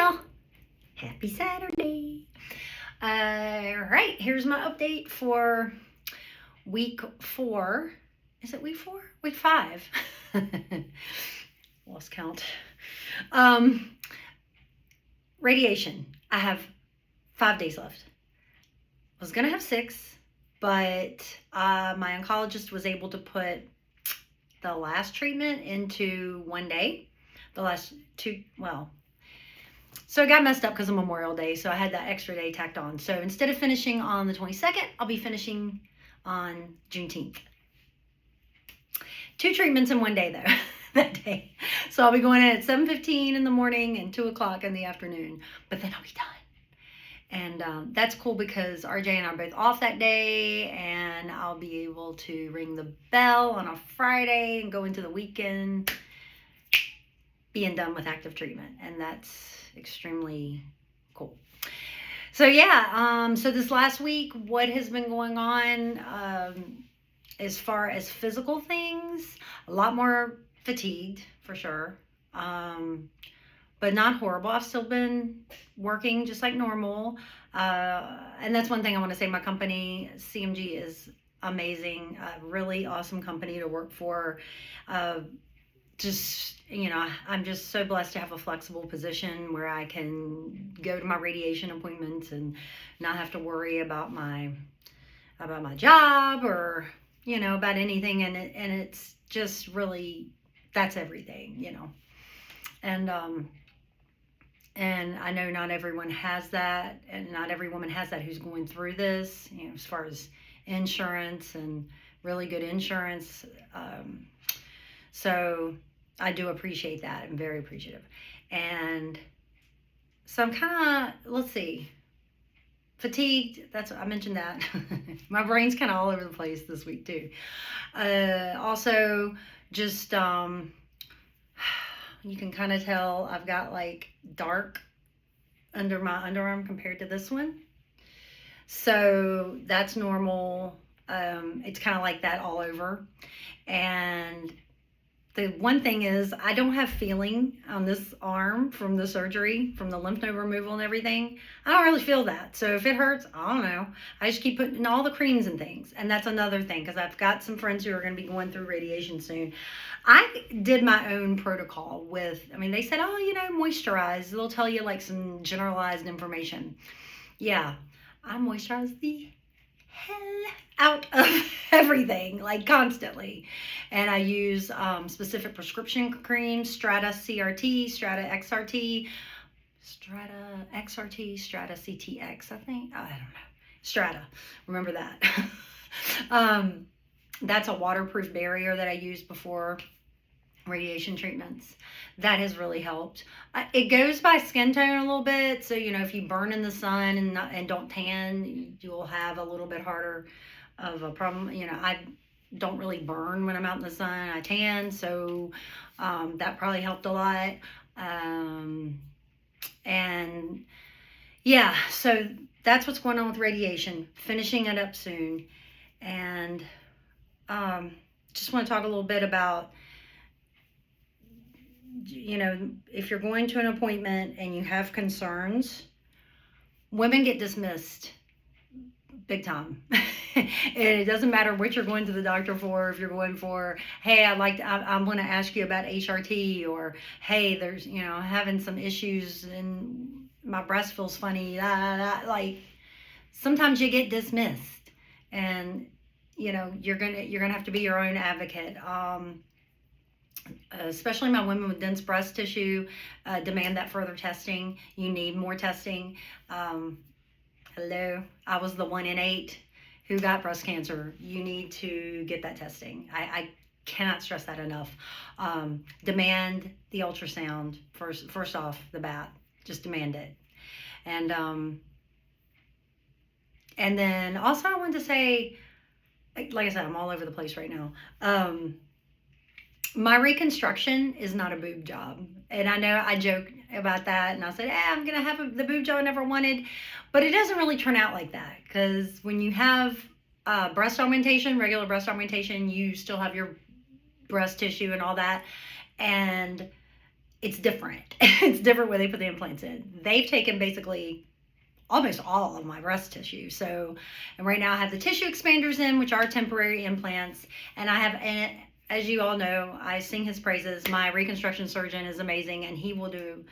y'all. Happy Saturday. All right, here's my update for week 4. Is it week 4? Week 5. Lost count. Radiation. I have 5 days left. I was going to have 6, but my oncologist was able to put the last treatment into 1 day. The last 2, so it got messed up because of Memorial Day, so I had that extra day tacked on. So instead of finishing on the 22nd, I'll be finishing on Juneteenth. 2 treatments in 1 day, though, that day. So I'll be going in at 7:15 in the morning and 2 o'clock in the afternoon, but then I'll be done. And that's cool because RJ and I are both off that day, and I'll be able to ring the bell on a Friday and go into the weekend being done with active treatment, and that's extremely cool. So yeah, so this last week, what has been going on as far as physical things, a lot more fatigued for sure, but not horrible. I've still been working just like normal, and that's one thing I want to say. My company, CMG, is amazing, a really awesome company to work for. I'm just so blessed to have a flexible position where I can go to my radiation appointments and not have to worry about my job or, about anything. And it's just really, that's everything, And I know not everyone has that, and not every woman has that who's going through this, as far as insurance and really good insurance. So I do appreciate that. I'm very appreciative. And so I'm kind of, fatigued. I mentioned that. My brain's kind of all over the place this week too. Also, just, you can kind of tell I've got like dark under my underarm compared to this one. So that's normal. It's kind of like that all over. And the one thing is, I don't have feeling on this arm from the surgery, from the lymph node removal and everything. I don't really feel that. So if it hurts, I don't know. I just keep putting in all the creams and things. And that's another thing, because I've got some friends who are going to be going through radiation soon. I did my own protocol they said, moisturize. They'll tell you like some generalized information. Yeah, I moisturize the hell out of everything, like constantly. And I use specific prescription creams, Strata CRT, Strata XRT, Strata XRT, Strata CTX, I think. I don't know. Strata, remember that. That's a waterproof barrier that I used before radiation treatments. That has really helped. It goes by skin tone a little bit. So, if you burn in the sun and don't tan, you'll have a little bit harder of a problem. I don't really burn when I'm out in the sun. I tan, so that probably helped a lot. And yeah, so that's what's going on with radiation. Finishing it up soon. And just want to talk a little bit about, if you're going to an appointment and you have concerns, women get dismissed big time. And it doesn't matter what you're going to the doctor for. If you're going for, hey, I'm going to ask you about HRT, or hey, there's, having some issues and my breast feels funny. Like sometimes you get dismissed, and you're gonna have to be your own advocate. Especially my women with dense breast tissue demand that further testing. You need more testing. Hello, I was the 1 in 8 who got breast cancer. You need to get that testing. I cannot stress that enough. Demand the ultrasound first off the bat. Just demand it. And then also I wanted to say, like I said, I'm all over the place right now. My reconstruction is not a boob job. And I know I joke about that, and I said, I'm going to have the boob job I never wanted. But it doesn't really turn out like that, because when you have breast augmentation, regular breast augmentation, you still have your breast tissue and all that. And it's different. It's different where they put the implants in. They've taken basically almost all of my breast tissue. So, and right now I have the tissue expanders in, which are temporary implants. And I have, and as you all know, I sing his praises. My reconstruction surgeon is amazing, and he will do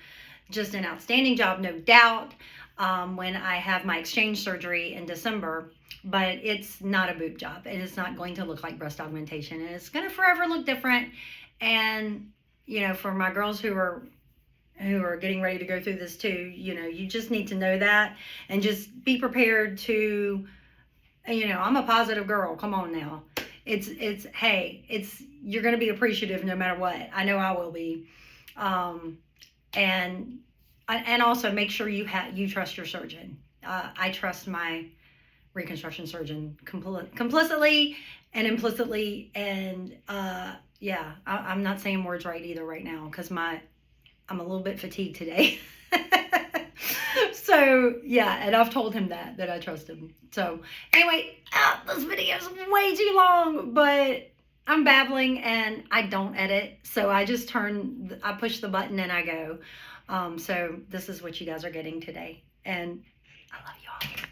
just an outstanding job, no doubt, when I have my exchange surgery in December. But it's not a boob job, and it's not going to look like breast augmentation, and it's going to forever look different. And, you know, for my girls who are getting ready to go through this too, you know, you just need to know that and just be prepared to, you know, I'm a positive girl. Come on now. Hey, you're going to be appreciative no matter what. I know I will be. And also make sure you trust your surgeon. I trust my reconstruction surgeon complicitly and implicitly. And, yeah, I'm not saying words right either right now, because I'm a little bit fatigued today. So, yeah, and I've told him that I trust him. So, anyway, this video is way too long, but I'm babbling and I don't edit. So, I push the button and I go. So, this is what you guys are getting today. And I love you all.